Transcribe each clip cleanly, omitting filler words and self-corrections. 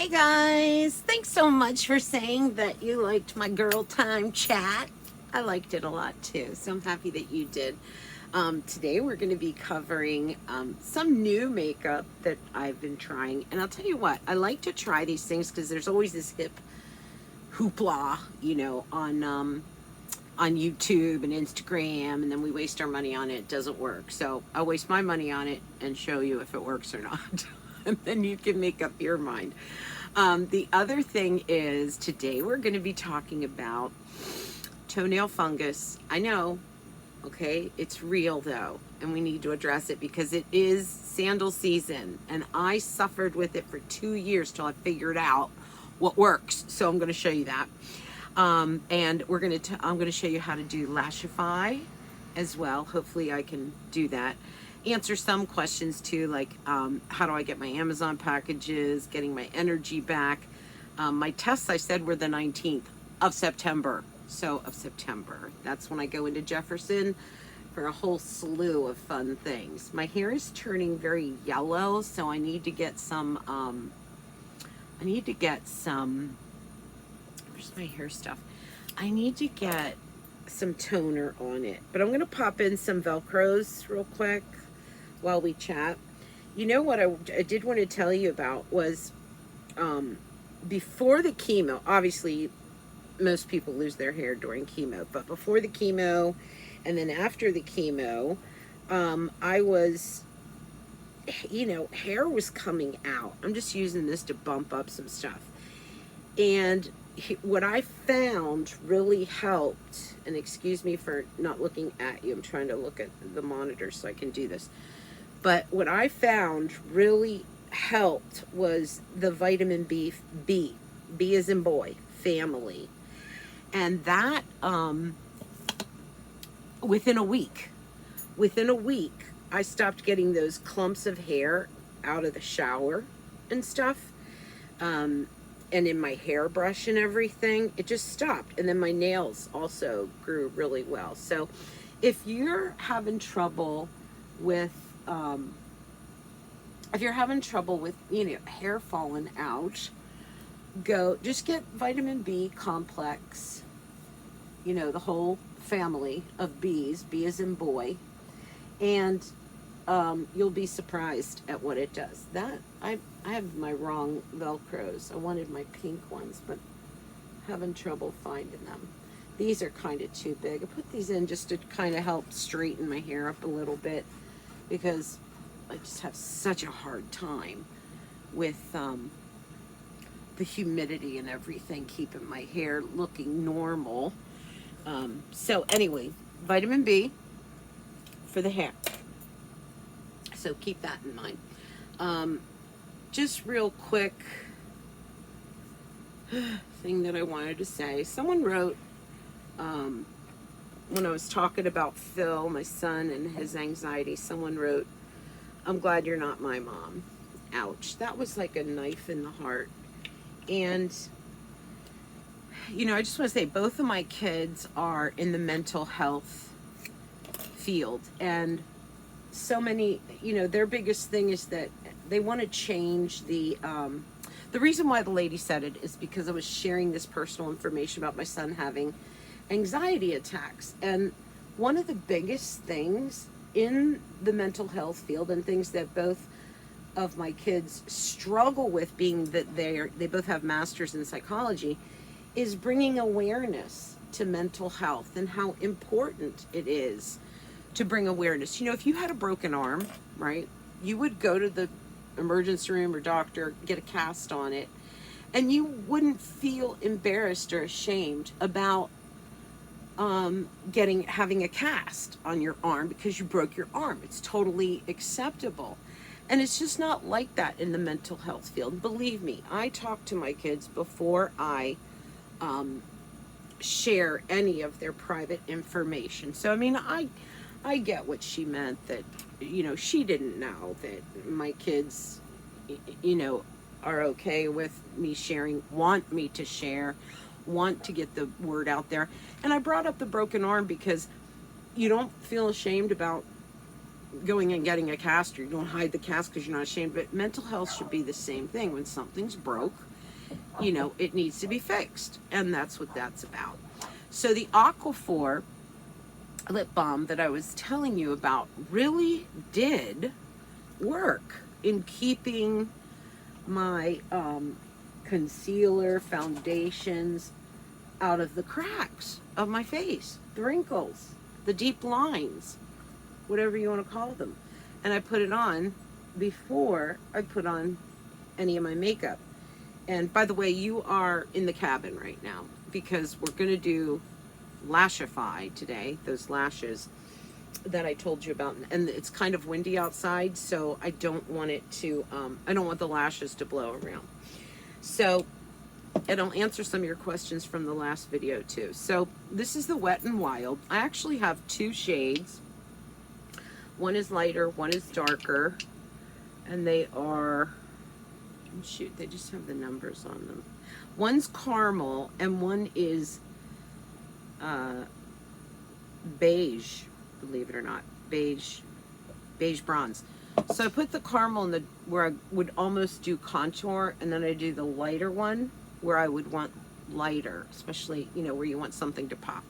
Hey guys, thanks so much for saying that you liked my girl time chat. I liked it a lot too, so I'm happy that you did. Today we're going to be covering some new makeup that I've been trying, and I'll tell you what, I like to try these things because there's always this hip hoopla, on YouTube and Instagram, and then we waste our money on it. It doesn't work, so I'll waste my money on it and show you if it works or not. And then you can make up your mind. The other thing is today we're going to be talking about toenail fungus. I know, okay, it's real though, and we need to address it because it is sandal season, and I suffered with it for 2 years till I figured out what works. So I'm going to show you that. And I'm going to show you how to do Lashify as well. Hopefully I can do that. Answer some questions too, like how do I get my Amazon packages, getting my energy back. My tests, I said, were the 19th of September. So of September, that's when I go into Jefferson for a whole slew of fun things. My hair is turning very yellow, so I need to get some, where's my hair stuff? I need to get some toner on it, but I'm going to pop in some Velcros real quick while we chat. You know what I did want to tell you about was before the chemo, obviously most people lose their hair during chemo, but before the chemo and then after the chemo, I was, hair was coming out. I'm just using this to bump up some stuff. And what I found really helped, and excuse me for not looking at you, I'm trying to look at the monitor so I can do this. But what I found really helped was the vitamin B as in boy, family. And that, within a week, I stopped getting those clumps of hair out of the shower and stuff. And in my hairbrush and everything, it just stopped. And then my nails also grew really well. So if you're having trouble with, hair falling out, just get vitamin B complex, the whole family of B's, B as in boy, and you'll be surprised at what it does. That I have my wrong Velcros. I wanted my pink ones, but having trouble finding them. These are kind of too big. I put these in just to kind of help straighten my hair up a little bit because I just have such a hard time with the humidity and everything keeping my hair looking normal. So anyway, vitamin B for the hair. So keep that in mind. Just real quick thing that I wanted to say. Someone wrote, when I was talking about Phil, my son, and his anxiety, someone wrote, "I'm glad you're not my mom." Ouch. That was like a knife in the heart. And, I just want to say both of my kids are in the mental health field. And so many, their biggest thing is that they want to change the reason why the lady said it is because I was sharing this personal information about my son having anxiety attacks. And one of the biggest things in the mental health field, and things that both of my kids struggle with, being that they both have masters in psychology, is bringing awareness to mental health and how important it is to bring awareness. If you had a broken arm, right, you would go to the emergency room or doctor, get a cast on it, and you wouldn't feel embarrassed or ashamed about having a cast on your arm because you broke your arm. It's totally acceptable. And it's just not like that in the mental health field. Believe me, I talk to my kids before I share any of their private information. So, I get what she meant, that, she didn't know that my kids, are okay with me sharing, want me to share, want to get the word out there. And I brought up the broken arm because you don't feel ashamed about going and getting a cast, or you don't hide the cast because you're not ashamed. But mental health should be the same thing. When something's broke, you know, it needs to be fixed. And that's what that's about. So the Aquaphor lip balm that I was telling you about really did work in keeping my concealer, foundations out of the cracks of my face, the wrinkles, the deep lines, whatever you want to call them. And I put it on before I put on any of my makeup. And by the way, you are in the cabin right now because we're going to do Lashify today, those lashes that I told you about. And it's kind of windy outside, so I don't want it to, I don't want the lashes to blow around. So, and I'll answer some of your questions from the last video too. So this is the Wet n Wild. I actually have two shades. One is lighter, one is darker. And they are, shoot, they just have the numbers on them. One's caramel and one is beige, believe it or not, beige bronze. So I put the caramel in the where I would almost do contour, and then I do the lighter one where I would want lighter, especially, you know, where you want something to pop.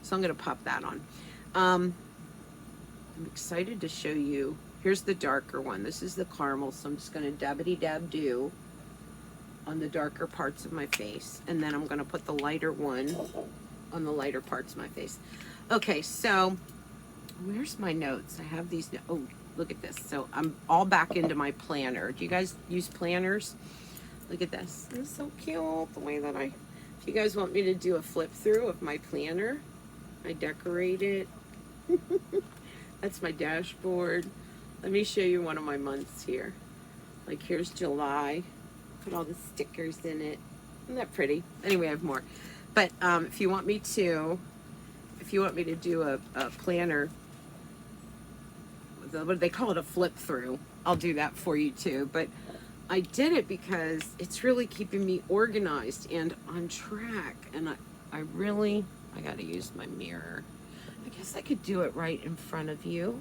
So I'm going to pop that on. I'm excited to show you. Here's the darker one. This is the caramel, so I'm just going to dabbity-dab do on the darker parts of my face, and then I'm going to put the lighter one on the lighter parts of my face. Okay, so where's my notes? I have these. Oh, look at this. So I'm all back into my planner. Do you guys use planners? Look at this. It's so cute the way that if you guys want me to do a flip through of my planner, I decorate it. That's my dashboard. Let me show you one of my months here. Like here's July. Put all the stickers in it. Isn't that pretty? Anyway, I have more. But if you want me to do a planner, what do they call it, a flip through, I'll do that for you too. But I did it because it's really keeping me organized and on track. And I got to use my mirror. I guess I could do it right in front of you.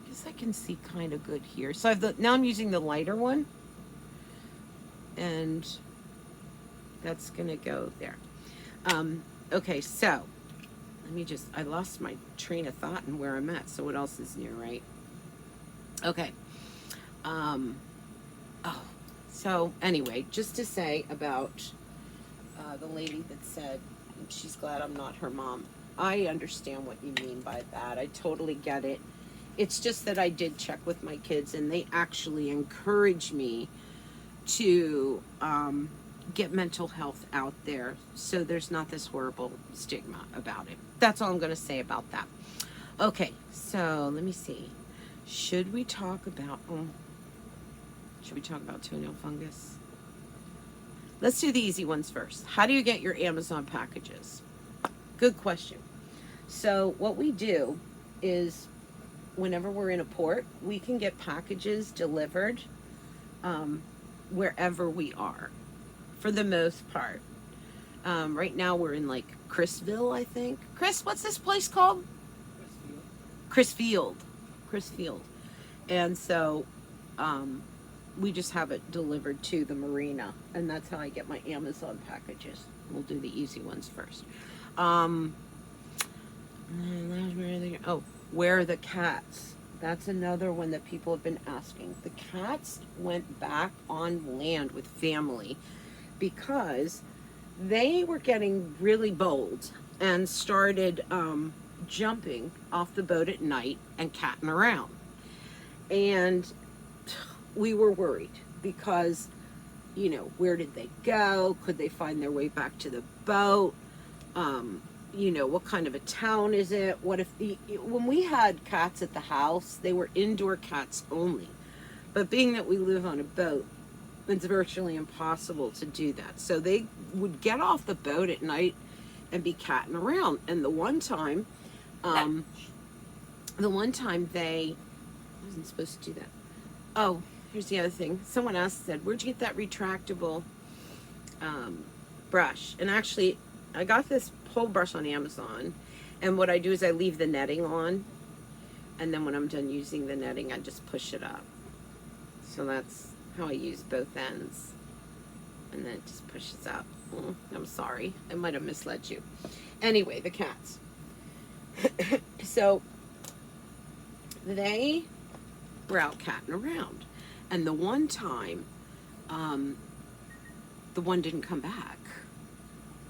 I guess I can see kind of good here. So now I'm using the lighter one. And that's going to go there. Okay, so I lost my train of thought and where I'm at. So what else is new, right? Okay. So anyway, just to say about the lady that said she's glad I'm not her mom. I understand what you mean by that. I totally get it. It's just that I did check with my kids and they actually encourage me to get mental health out there, so there's not this horrible stigma about it. That's all I'm going to say about that. Okay, so let me see. Should we talk about toenail fungus? Let's do the easy ones first. How do you get your Amazon packages? Good question. So what we do is whenever we're in a port, we can get packages delivered wherever we are, for the most part. Right now we're in like Chrisville, I think. Chris, what's this place called? Chrisfield. And so we just have it delivered to the marina, and that's how I get my Amazon packages. We'll do the easy ones first. Where are the cats? That's another one that people have been asking. The cats went back on land with family because they were getting really bold and started jumping off the boat at night and catting around. And we were worried because, you know, where did they go? Could they find their way back to the boat? You know, what kind of a town is it? What if when we had cats at the house, they were indoor cats only. But being that we live on a boat, it's virtually impossible to do that. So they would get off the boat at night and be catting around. And the one time they, I wasn't supposed to do that. Oh, here's the other thing. Someone said, where'd you get that retractable brush? And actually, I got this pole brush on Amazon, and what I do is I leave the netting on And then when I'm done using the netting, I just push it up. So that's how I use both ends. And then it just pushes up. I'm sorry, I might have misled you. Anyway, the cats. So they were out catting around. And the one time, the one didn't come back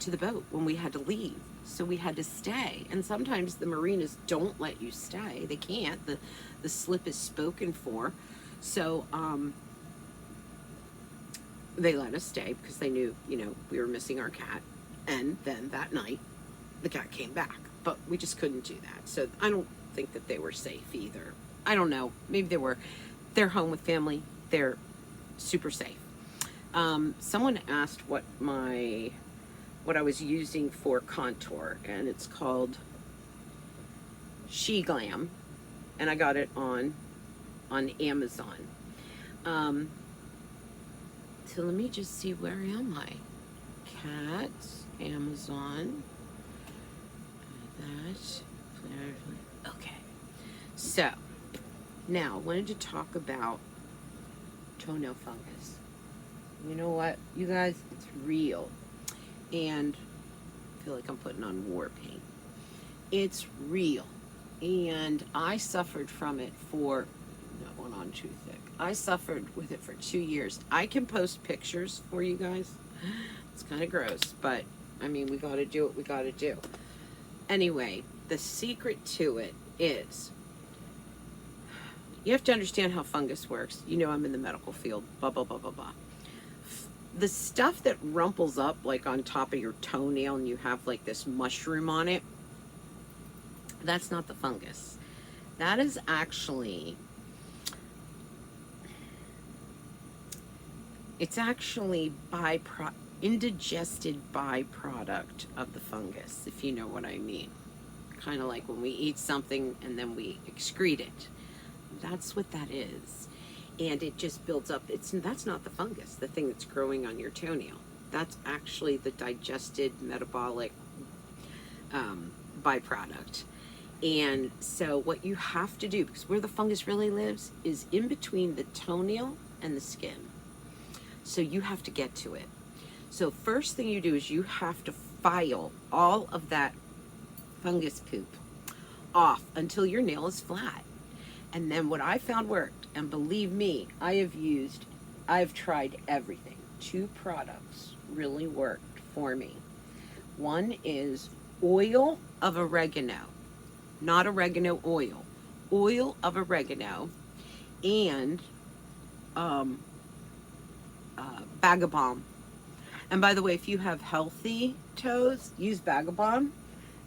to the boat when we had to leave. So we had to stay. And sometimes the marinas don't let you stay. They can't. The slip is spoken for. So they let us stay because they knew, you know, we were missing our cat. And then that night, the cat came back. But we just couldn't do that. So I don't think that they were safe either. I don't know. Maybe they were. They're home with family. They're super safe. Someone asked what I was using for contour, and it's called She Glam, and I got it on Amazon. So let me just see, where am I? Cat, Amazon, that, okay. So now I wanted to talk about toenail fungus. You know what, you guys, it's real. And I feel like I'm putting on war paint. It's real. And I suffered from it for, that went on too thick. I suffered with it for 2 years. I can post pictures for you guys. It's kind of gross, but I mean, we got to do what we got to do. Anyway, the secret to it is, you have to understand how fungus works. You know, I'm in the medical field, blah, blah, blah, blah, blah. The stuff that rumples up like on top of your toenail and you have like this mushroom on it, that's not the fungus. That is actually, it's actually indigested byproduct of the fungus, if you know what I mean. Kind of like when we eat something and then we excrete it. That's what that is. And it just builds up. That's not the fungus, the thing that's growing on your toenail. That's actually the digested metabolic byproduct. And so what you have to do, because where the fungus really lives is in between the toenail and the skin. So you have to get to it. So first thing you do is you have to file all of that fungus poop off until your nail is flat. And then what I found worked, and believe me, I've tried everything. 2 products really worked for me. One is oil of oregano, not oregano oil, oil of oregano, and Bag of Balm. And by the way, if you have healthy toes, use Bag of Balm,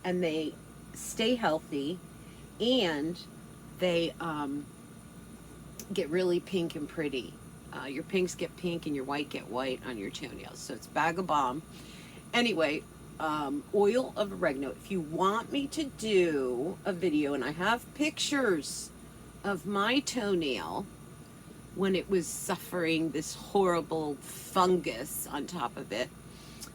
and they stay healthy, and they get really pink and pretty. Your pinks get pink and your white get white on your toenails. So it's Bag of Balm. Anyway, oil of oregano. If you want me to do a video, and I have pictures of my toenail when it was suffering this horrible fungus on top of it.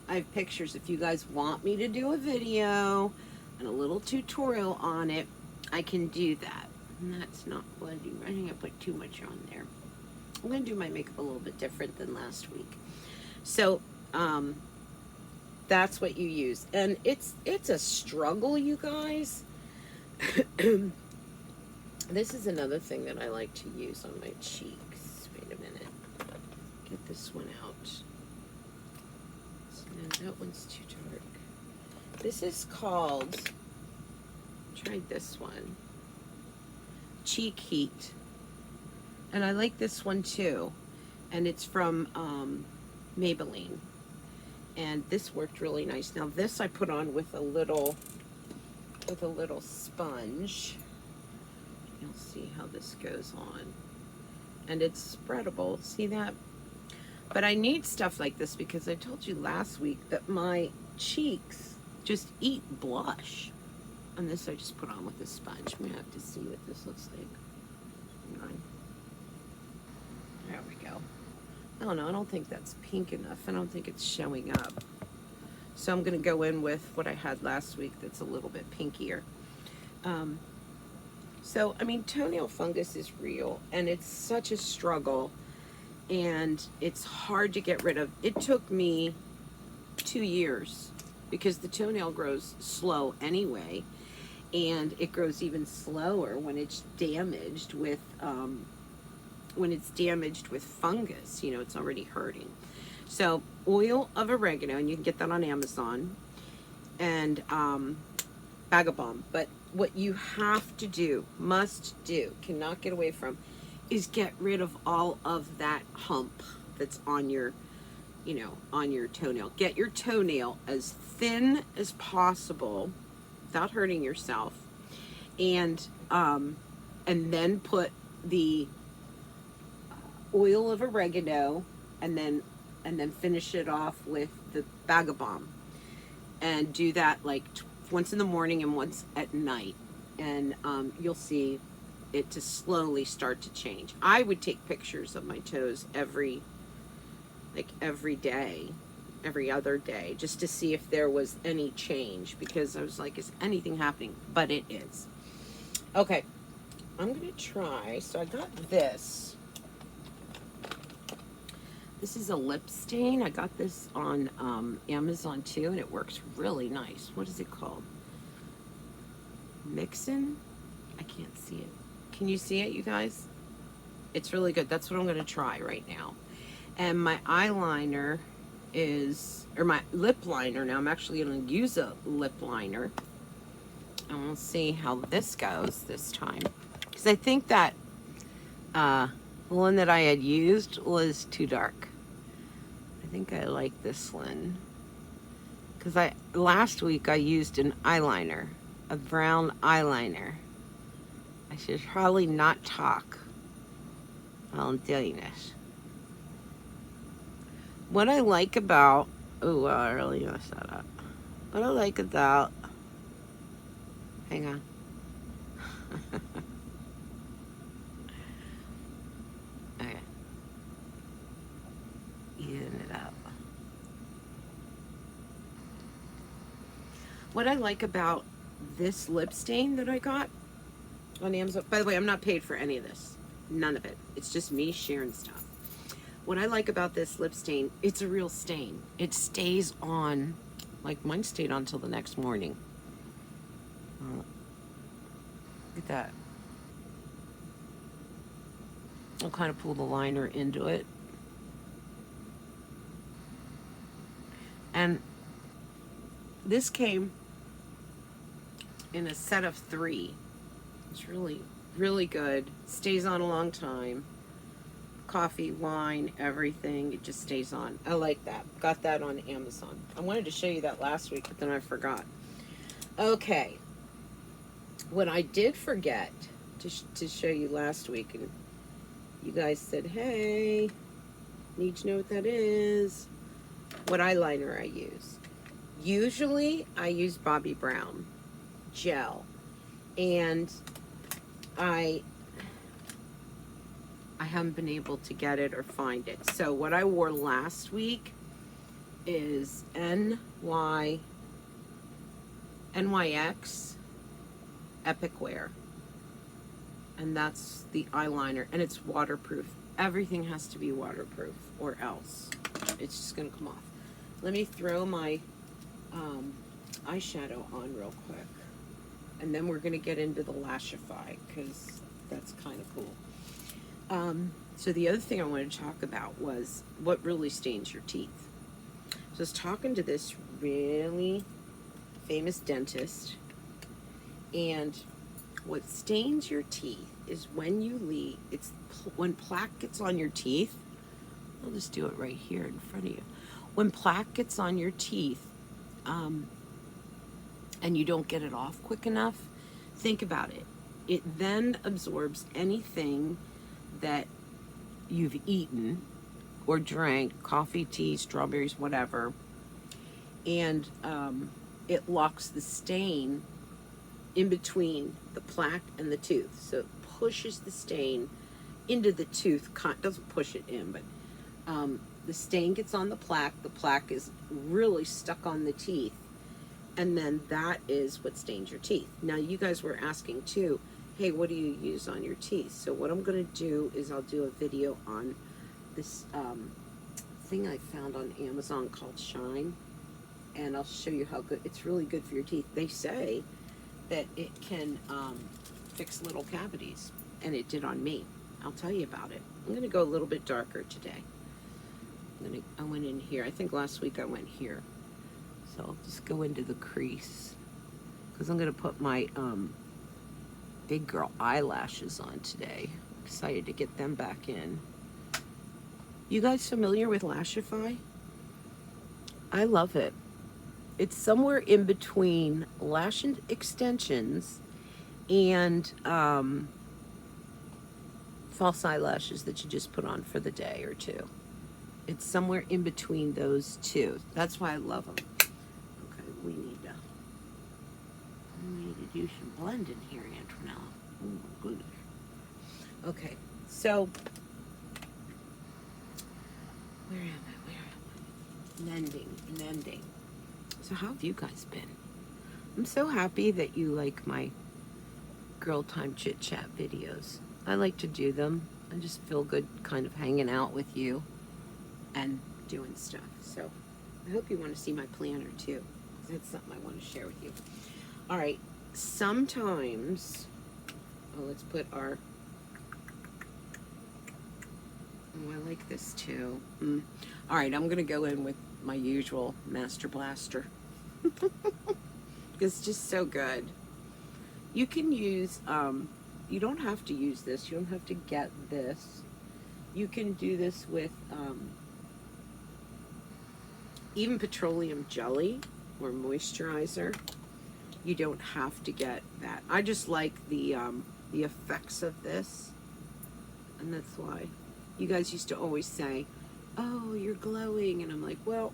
I have pictures. If you guys want me to do a video and a little tutorial on it, I can do that. And that's not bloody. I think I put too much on there. I'm going to do my makeup a little bit different than last week. So, that's what you use. And it's a struggle, you guys. This is another thing that I like to use on my cheeks. Wait a minute. Get this one out. No, that one's too dark. This is called, tried this one, Cheek Heat, and I like this one too, and it's from Maybelline, and this worked really nice. Now this I put on with a little sponge. You'll see how this goes on, and it's spreadable. See that? But I need stuff like this because I told you last week that my cheeks just eat blush. And this I just put on with a sponge. I'm gonna have to see what this looks like. Hang on. There we go. I don't know, I don't think that's pink enough. I don't think it's showing up. So I'm gonna go in with what I had last week that's a little bit pinkier. So, I mean, toenail fungus is real, and it's such a struggle, and it's hard to get rid of. It took me 2 years because the toenail grows slow anyway, and it grows even slower when it's damaged with fungus. You know, it's already hurting. So, oil of oregano, and you can get that on Amazon, and bag of balm. But what you have to do, must do, cannot get away from, is get rid of all of that hump that's on your, you know, on your toenail. Get your toenail as thin as possible without hurting yourself, and then put the oil of oregano, and then finish it off with the bag of balm, and do that like once in the morning and once at night, and you'll see it to slowly start to change. I would take pictures of my toes every day, every other day, just to see if there was any change, because I was like, is anything happening? But it is. Okay, I'm gonna try. So I got this. This is a lip stain. I got this on Amazon too, and it works really nice. What is it called? Mixin'? I can't see it. Can you see it, you guys? It's really good. That's what I'm going to try right now. And my eyeliner is, or my lip liner now, I'm actually going to use a lip liner. And we'll see how this goes this time. Because I think that the one that I had used was too dark. I think I like this one. Because last week I used an eyeliner, a brown eyeliner. I should probably not talk while I'm doing this. What I like about, oh, well, I really messed that up. What I like about, hang on. Okay. Even it up. What I like about this lip stain that I got on Amazon, by the way, I'm not paid for any of this. None of it. It's just me sharing stuff. What I like about this lip stain, it's a real stain. It stays on, like mine stayed on till the next morning. Look at that. I'll kind of pull the liner into it. And this came in a set of 3. It's really, really good. Stays on a long time. Coffee, wine, everything. It just stays on. I like that. Got that on Amazon. I wanted to show you that last week, but then I forgot. Okay. What I did forget to show you last week, and you guys said, hey, need to know what that is. What eyeliner I use. Usually, I use Bobbi Brown gel. And I haven't been able to get it or find it. So what I wore last week is NYX Epic Wear. And that's the eyeliner. And it's waterproof. Everything has to be waterproof or else it's just going to come off. Let me throw my eyeshadow on real quick. And then we're going to get into the Lashify, because that's kind of cool. So the other thing I wanted to talk about was what really stains your teeth. So I was talking to this really famous dentist, and what stains your teeth is when you leave, when plaque gets on your teeth. I'll just do it right here in front of you. When plaque gets on your teeth, and you don't get it off quick enough, think about it. It then absorbs anything that you've eaten or drank, coffee, tea, strawberries, whatever, and it locks the stain in between the plaque and the tooth. So it pushes the stain into the tooth, doesn't push it in, but the stain gets on the plaque is really stuck on the teeth, and then that is what stains your teeth. Now, you guys were asking too, hey, what do you use on your teeth? So what I'm going to do is I'll do a video on this thing I found on Amazon called Shine, and I'll show you how good, it's really good for your teeth. They say that it can fix little cavities, and it did on me. I'll tell you about it. I'm going to go a little bit darker today. I went in here. I think last week I went here. So I'll just go into the crease, because I'm going to put my big girl eyelashes on today. Excited to get them back in. You guys familiar with Lashify? I love it. It's somewhere in between lash extensions and false eyelashes that you just put on for the day or two. It's somewhere in between those two. That's why I love them. Okay, we need to do some blending here, Antonella. Oh, good. Okay, so where am I? Mending. So how have you guys been? I'm so happy that you like my girl time chit chat videos. I like to do them. I just feel good kind of hanging out with you and doing stuff. So I hope you want to see my planner too, because that's something I want to share with you. All right, sometimes, let's put our, I like this too. All right, I'm gonna go in with my usual Master Blaster. It's just so good. You can use, you don't have to use this. You don't have to get this. You can do this with even petroleum jelly or moisturizer. You don't have to get that. I just like the effects of this, and that's why. You guys used to always say, oh, you're glowing, and I'm like, well,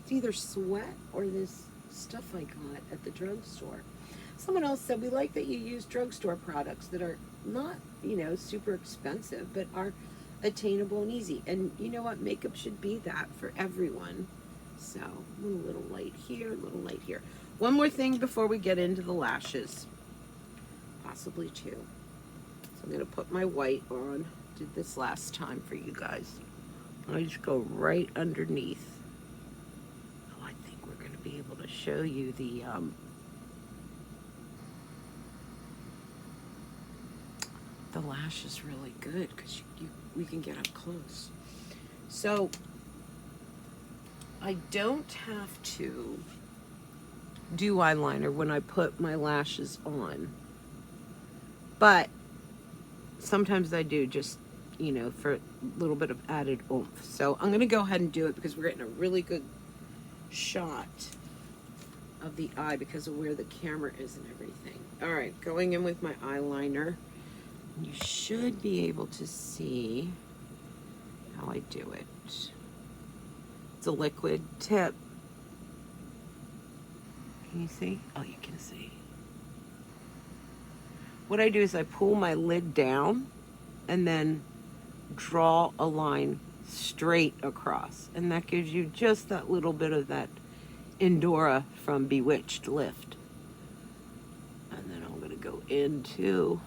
it's either sweat or this stuff I got at the drugstore. Someone else said, we like that you use drugstore products that are not, super expensive, but are attainable and easy. And you know what? Makeup should be that for everyone. So, a little light here, a little light here. One more thing before we get into the lashes. Possibly two. So I'm going to put my white on. Did this last time for you guys. I just go right underneath. Oh, I think we're going to be able to show you the lash is really good because we can get up close. So I don't have to do eyeliner when I put my lashes on, but sometimes I do, just for a little bit of added oomph. So I'm going to go ahead and do it because we're getting a really good shot of the eye because of where the camera is and everything. All right, going in with my eyeliner. You should be able to see how I do it. It's a liquid tip. Can you see? Oh, you can see. What I do is I pull my lid down and then draw a line straight across. And that gives you just that little bit of that Endora from Bewitched lift. And then I'm going to go into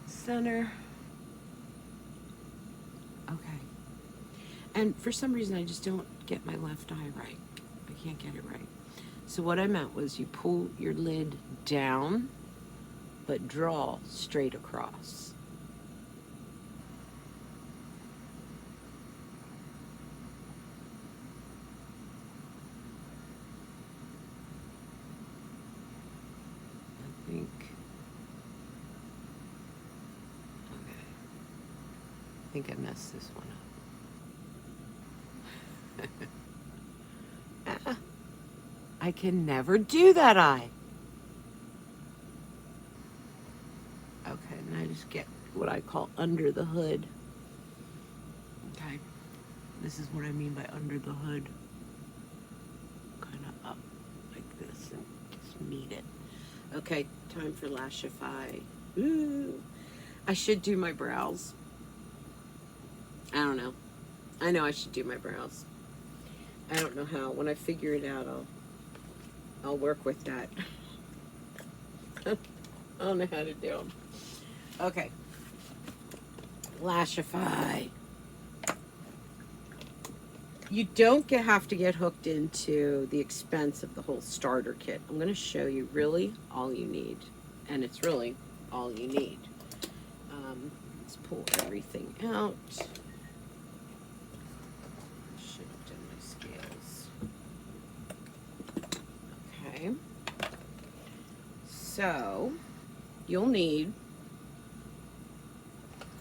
center. Okay. And for some reason, I just don't get my left eye right. I can't get it right. So what I meant was you pull your lid down, but draw straight across. I think I messed this one up. I can never do that eye. Okay, and I just get what I call under the hood. Okay, this is what I mean by under the hood. Kind of up like this and just meet it. Okay, time for Lashify. Ooh, I should do my brows. I don't know. I know I should do my brows. I don't know how. When I figure it out, I'll work with that. I don't know how to do them. Okay. Lashify. You don't have to get hooked into the expense of the whole starter kit. I'm going to show you really all you need. And it's really all you need. Let's pull everything out. Should have done my scales. Okay. So, you'll need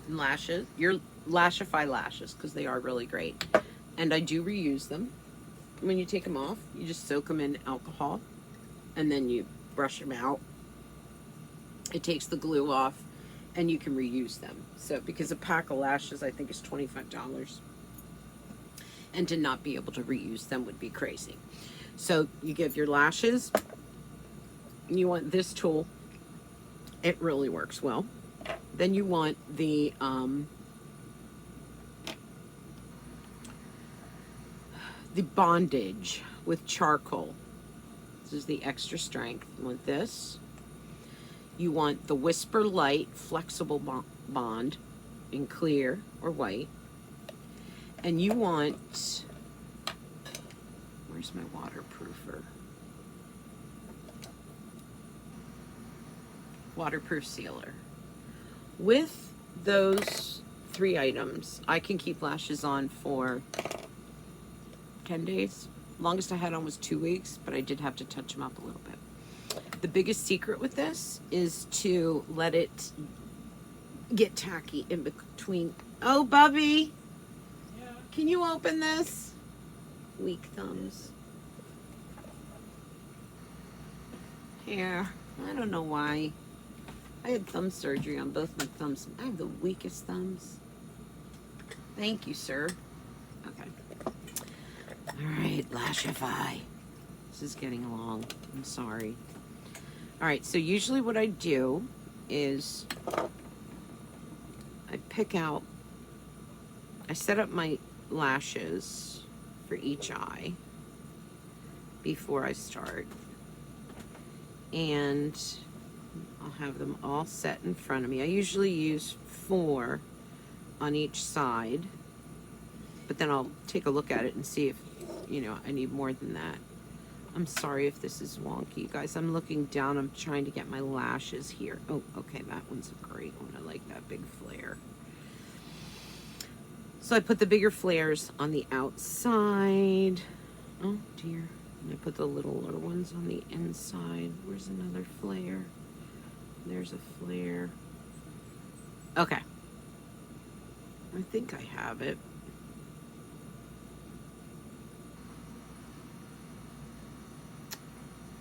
lashes, your Lashify lashes, because they are really great. And I do reuse them. When you take them off, you just soak them in alcohol and then you brush them out. It takes the glue off and you can reuse them. So, because a pack of lashes I think is $25. And to not be able to reuse them would be crazy. So, you get your lashes. You want this tool. It really works well. Then you want the bondage with charcoal. This is the extra strength. You want this. You want the Whisper Light flexible bond in clear or white. And you want, where's my waterproofer? Waterproof sealer. With those 3 items, I can keep lashes on for 10 days. Longest I had on was 2 weeks, but I did have to touch them up a little bit. The biggest secret with this is to let it get tacky in between. Oh, Bubby! Yeah. Can you open this? Weak thumbs. Here. I don't know why. I had thumb surgery on both my thumbs. I have the weakest thumbs. Thank you, sir. Okay. Alright, Lashify. This is getting long. I'm sorry. Alright, so usually what I do is I pick out, I set up my lashes for each eye before I start. And I'll have them all set in front of me. I usually use 4 on each side, but then I'll take a look at it and see if, you know, I need more than that. I'm sorry if this is wonky, guys. I'm looking down. I'm trying to get my lashes here. Oh, okay, that one's a great one. I like that big flare. So I put the bigger flares on the outside. Oh, dear. And I put the little ones on the inside. Where's another flare? There's a flare. Okay. I think I have it.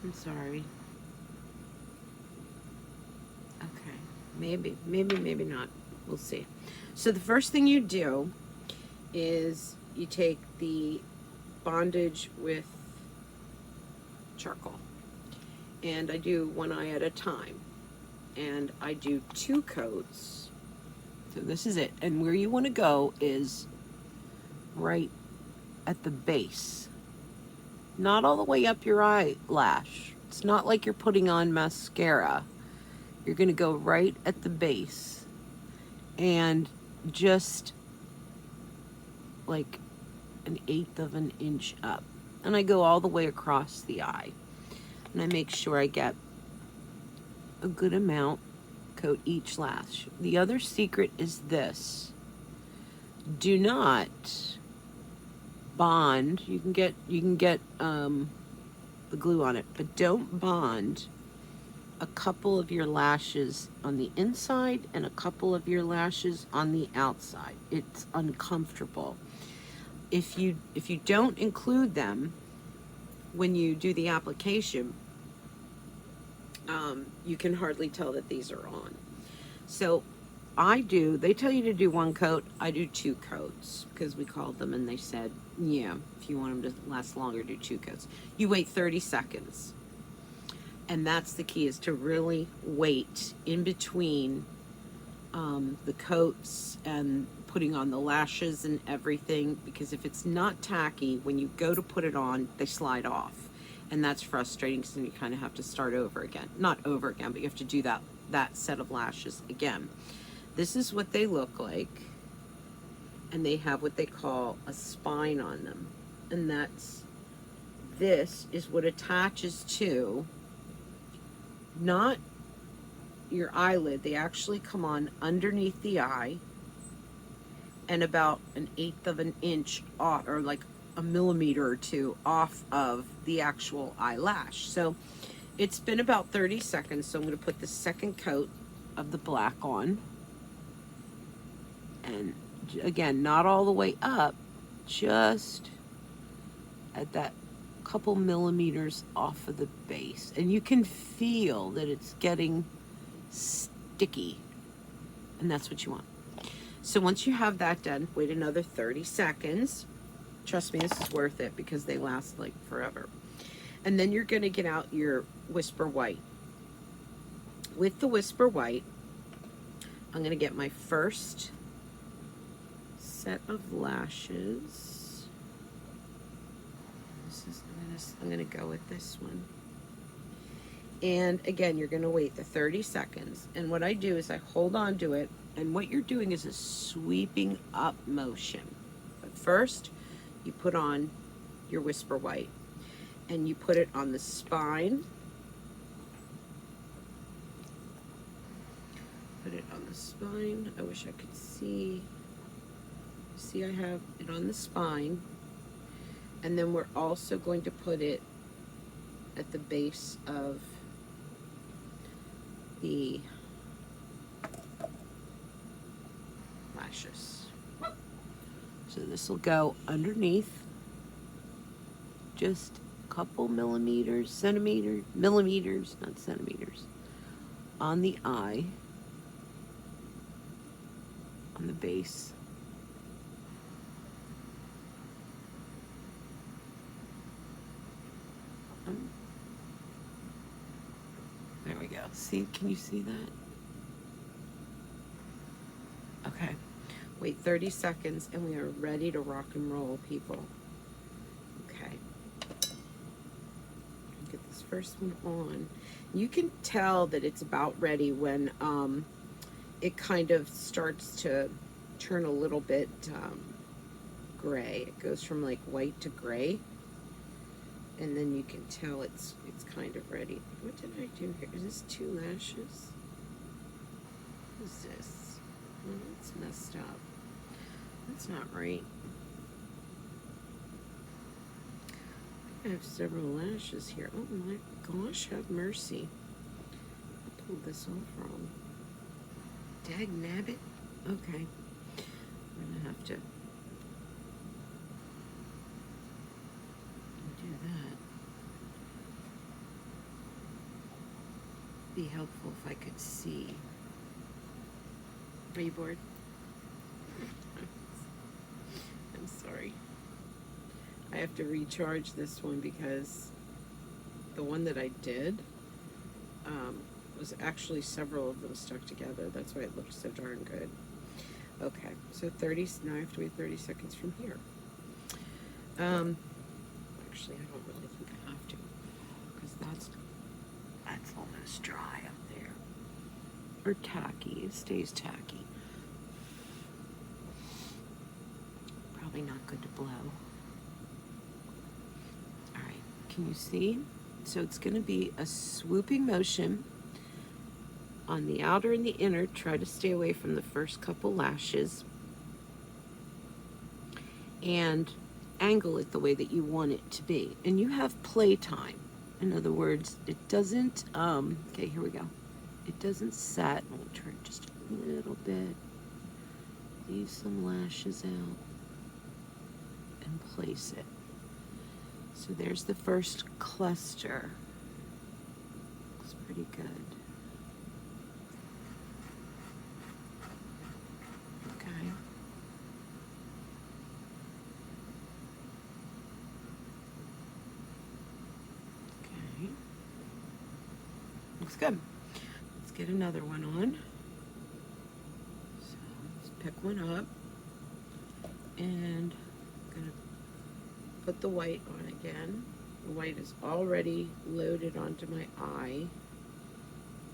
I'm sorry. Okay. Maybe not. We'll see. So the first thing you do is you take the bondage with charcoal. And I do 1 eye at a time. And I do 2 coats. So this is it. And where you want to go is right at the base. Not all the way up your eyelash. It's not like you're putting on mascara. You're going to go right at the base. And just like 1/8 of an inch up. And I go all the way across the eye. And I make sure I get a good amount, coat each lash. The other secret is this. Do not bond. You can get the glue on it, but don't bond a couple of your lashes on the inside and a couple of your lashes on the outside. It's uncomfortable. If you don't include them when you do the application, you can hardly tell that these are on. So they tell you to do 1 coat, I do 2 coats, because we called them and they said, yeah, if you want them to last longer, do 2 coats. You wait 30 seconds. And that's the key, is to really wait in between the coats and putting on the lashes and everything, because if it's not tacky, when you go to put it on, they slide off. And that's frustrating because then you kind of have to start over again. Not over again, but you have to do that set of lashes again. This is what they look like. And they have what they call a spine on them. And this is what attaches to not your eyelid. They actually come on underneath the eye and about 1/8 of an inch off, or like a millimeter or two off of the actual eyelash. So it's been about 30 seconds. So I'm going to put the second coat of the black on. And again, not all the way up, just at that couple millimeters off of the base. And you can feel that it's getting sticky. And that's what you want. So once you have that done, wait another 30 seconds. Trust me, this is worth it because they last like forever. And then you're going to get out your Whisper White. With the Whisper White, I'm going to get my first set of lashes. I'm going to go with this one. And again, you're going to wait the 30 seconds. And what I do is I hold on to it. And what you're doing is a sweeping up motion. But first, you put on your Whisper White. And you put it on the spine. Put it on the spine. I wish I could see. See, I have it on the spine. And then we're also going to put it at the base of the lashes. So this will go underneath, just a couple millimeters, millimeters, not centimeters, on the eye, on the base. There we go. See, can you see that? Okay. Wait 30 seconds and we are ready to rock and roll, people. Okay. Get this first one on. You can tell that it's about ready when it kind of starts to turn a little bit gray. It goes from like white to gray. And then you can tell it's kind of ready. What did I do here? Is this 2 lashes? What is this? Oh, it's messed up. That's not right. I have several lashes here. Oh my gosh, have mercy. I pulled this off wrong. Dag nabbit. Okay. I'm gonna have to do that. Be helpful if I could see. Are you bored? I'm sorry. I have to recharge this one because the one that I did was actually several of them stuck together. That's why it looked so darn good. Okay, so 30, now I have to wait 30 seconds from here. Actually, I don't really think I have to because that's almost dry up there. Or tacky, it stays tacky. Probably not good to blow. All right, can you see? So it's going to be a swooping motion on the outer and the inner. Try to stay away from the first couple lashes and angle it the way that you want it to be. And you have playtime. In other words, it doesn't, okay, here we go. It doesn't set. We'll turn just a little bit. Leave some lashes out and place it. So there's the first cluster. Looks pretty good. Okay. Okay. Looks good. Let's get another one on. So let's pick one up. And I'm gonna put the white on again. The white is already loaded onto my eye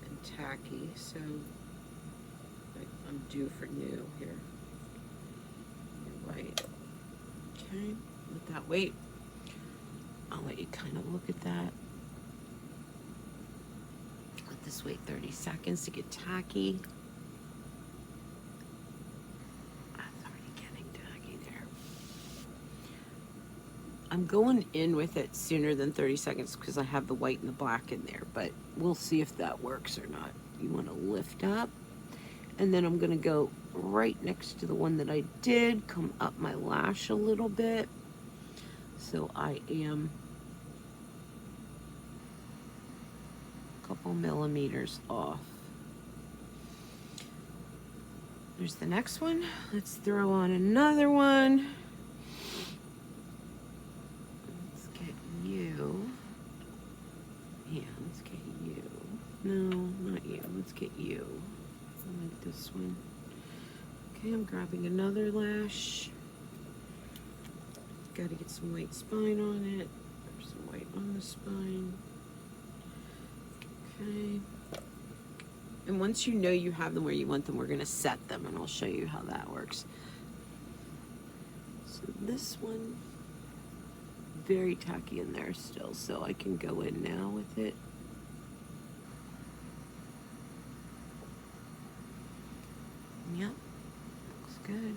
and tacky, so I'm due for new here. New white. Okay, let that wait. I'll let you kind of look at that. Let this wait 30 seconds to get tacky. That's already getting tacky there. I'm going in with it sooner than 30 seconds because I have the white and the black in there, but we'll see if that works or not. You want to lift up, and then I'm going to go right next to the one that I did, come up my lash a little bit. So I am a couple millimeters off. There's the next one. Let's throw on another one. Let's get you. Yeah, let's get you. No, not you. Let's get you. I like this one. Okay, I'm grabbing another lash. Got to get some white spine on it. There's some white on the spine. Okay. And once you know you have them where you want them, we're going to set them, and I'll show you how that works. So this one, very tacky in there still, so I can go in now with it. Yep, looks good.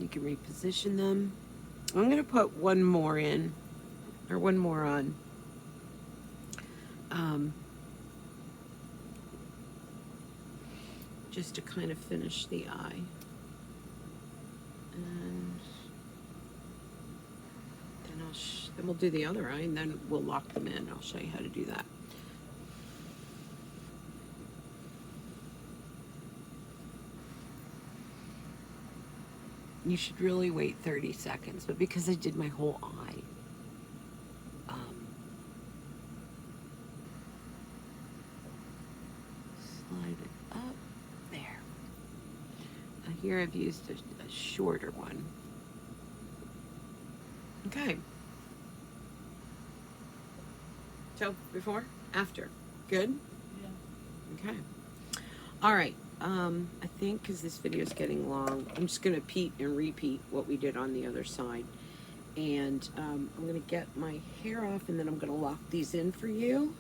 You can reposition them. I'm going to put one more in, or one more on. Just to kind of finish the eye. And then then we'll do the other eye, and then we'll lock them in. I'll show you how to do that. You should really wait 30 seconds, but because I did my whole eye, slide it up, there. Now here I've used a shorter one. Okay. So, before, after, good? Yeah. Okay. All right. I think because this video is getting long, I'm just going to repeat and repeat what we did on the other side. And I'm going to get my hair off, and then I'm going to lock these in for you.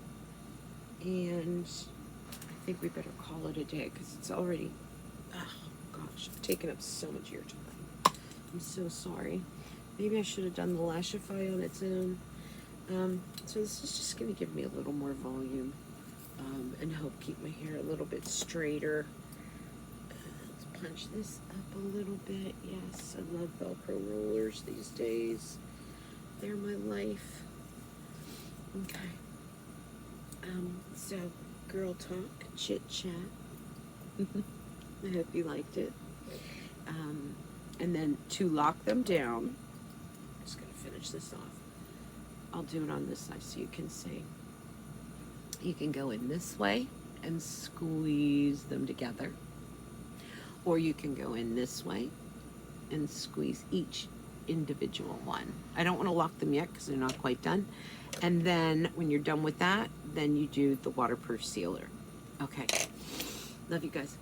And I think we better call it a day because it's already, oh gosh, I've taken up so much of your time. I'm so sorry. Maybe I should have done the Lashify on its own. So this is just going to give me a little more volume and help keep my hair a little bit straighter. Let's punch this up a little bit. Yes, I love Velcro rollers these days. They're my life. Okay. So, girl talk, chit-chat. I hope you liked it. And then to lock them down, I'm just going to finish this off. I'll do it on this side so you can see. You can go in this way and squeeze them together. Or you can go in this way and squeeze each individual one. I don't want to lock them yet because they're not quite done. And then when you're done with that, then you do the waterproof sealer. Okay. Love you guys.